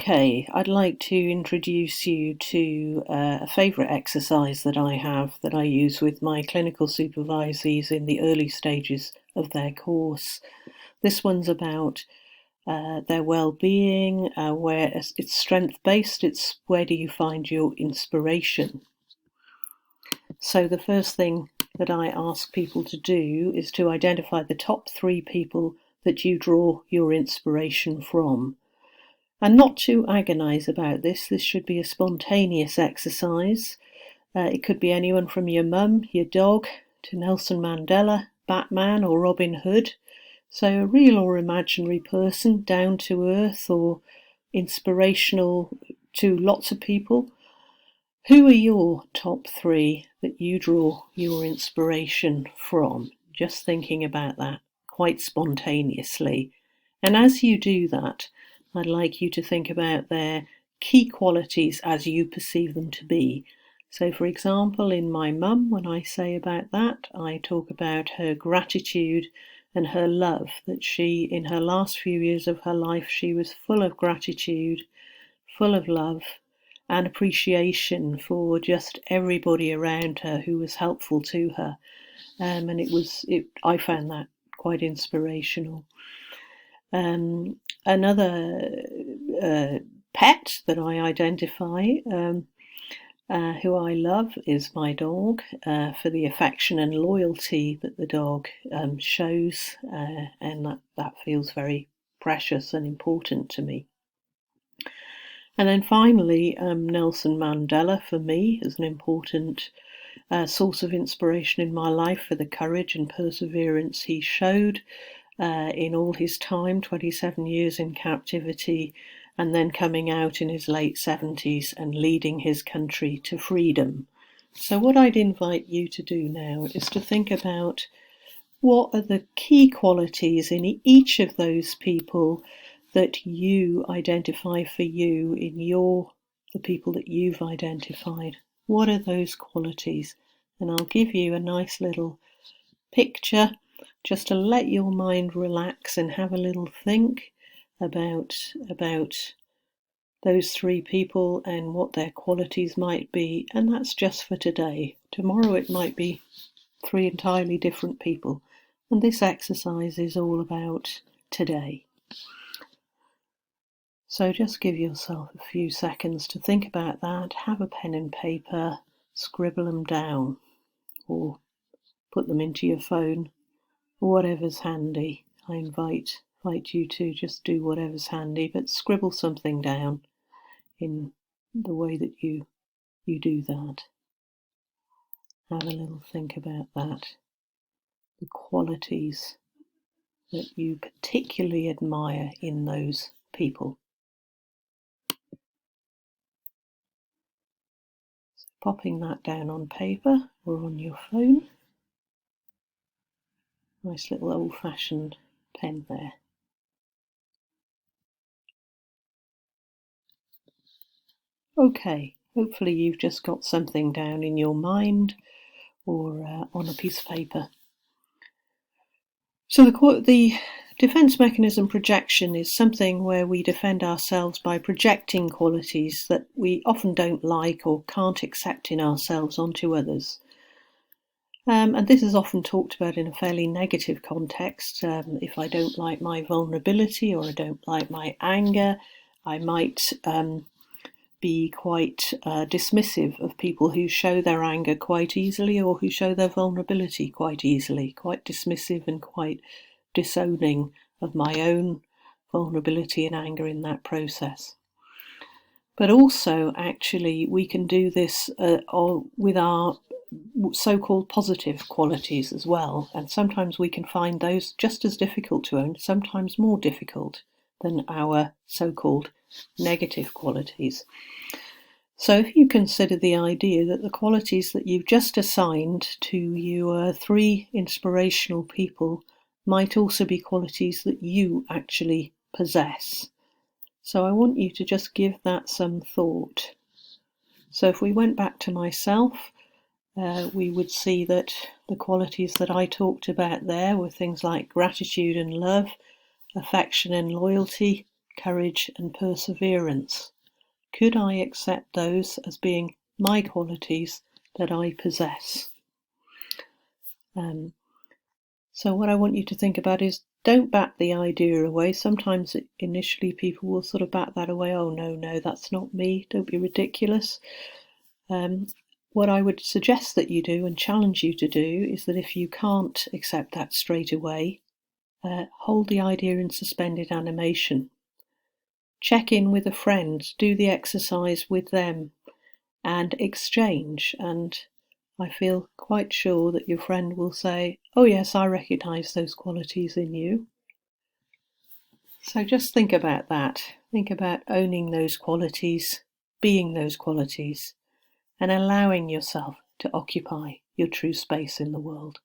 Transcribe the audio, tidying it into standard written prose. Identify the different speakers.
Speaker 1: Okay, I'd like to introduce you to a favourite exercise that I have that I use with my clinical supervisees in the early stages of their course. This one's about their well-being, where it's strength-based. It's where do you find your inspiration? So the first thing that I ask people to do is to identify the top 3 people that you draw your inspiration from. And not to agonise about this. This should be a spontaneous exercise. It could be anyone from your mum, your dog, to Nelson Mandela, Batman or Robin Hood. So a real or imaginary person, down to earth or inspirational to lots of people. Who are your top 3 that you draw your inspiration from? Just thinking about that quite spontaneously. And as you do that, I'd like you to think about their key qualities as you perceive them to be. So, for example, in my mum, when I say about that, I talk about her gratitude and her love, that she, in her last few years of her life, she was full of gratitude, full of love and appreciation for just everybody around her who was helpful to her. And I found that quite inspirational. Another pet that I identify, who I love, is my dog, for the affection and loyalty that the dog shows, and that feels very precious and important to me. And then finally, Nelson Mandela for me is an important source of inspiration in my life for the courage and perseverance he showed in all his time, 27 years in captivity, and then coming out in his late 70s and leading his country to freedom. So what I'd invite you to do now is to think about what are the key qualities in each of those people that you identify for you in the people that you've identified. What are those qualities? And I'll give you a nice little picture just to let your mind relax and have a little think about those 3 people and what their qualities might be. And that's just for today. Tomorrow it might be 3 entirely different people. And this exercise is all about today. So just give yourself a few seconds to think about that. Have a pen and paper, scribble them down, or put them into your phone, whatever's handy. I invite you to just do whatever's handy, but scribble something down in the way that you do that. Have a little think about that. The qualities that you particularly admire in those people. So popping that down on paper or on your phone. Nice little old-fashioned pen there. Okay, hopefully you've just got something down in your mind or on a piece of paper. So the defense mechanism projection is something where we defend ourselves by projecting qualities that we often don't like or can't accept in ourselves onto others. And this is often talked about in a fairly negative context. If I don't like my vulnerability or I don't like my anger, I might be quite dismissive of people who show their anger quite easily or who show their vulnerability quite easily, quite dismissive and quite disowning of my own vulnerability and anger in that process. But also, actually, we can do this with our so-called positive qualities as well. And sometimes we can find those just as difficult to own, sometimes more difficult than our so-called negative qualities. So if you consider the idea that the qualities that you've just assigned to your 3 inspirational people might also be qualities that you actually possess. So I want you to just give that some thought. So if we went back to myself, we would see that the qualities that I talked about there were things like gratitude and love, affection and loyalty, courage, and perseverance. Could I accept those as being my qualities that I possess? So what I want you to think about is, don't bat the idea away. Sometimes initially people will sort of bat that away. Oh, no, that's not me. Don't be ridiculous. What I would suggest that you do and challenge you to do is that if you can't accept that straight away, hold the idea in suspended animation. Check in with a friend, do the exercise with them, and exchange. And I feel quite sure that your friend will say, oh yes, I recognise those qualities in you. So just think about that. Think about owning those qualities, being those qualities, and allowing yourself to occupy your true space in the world.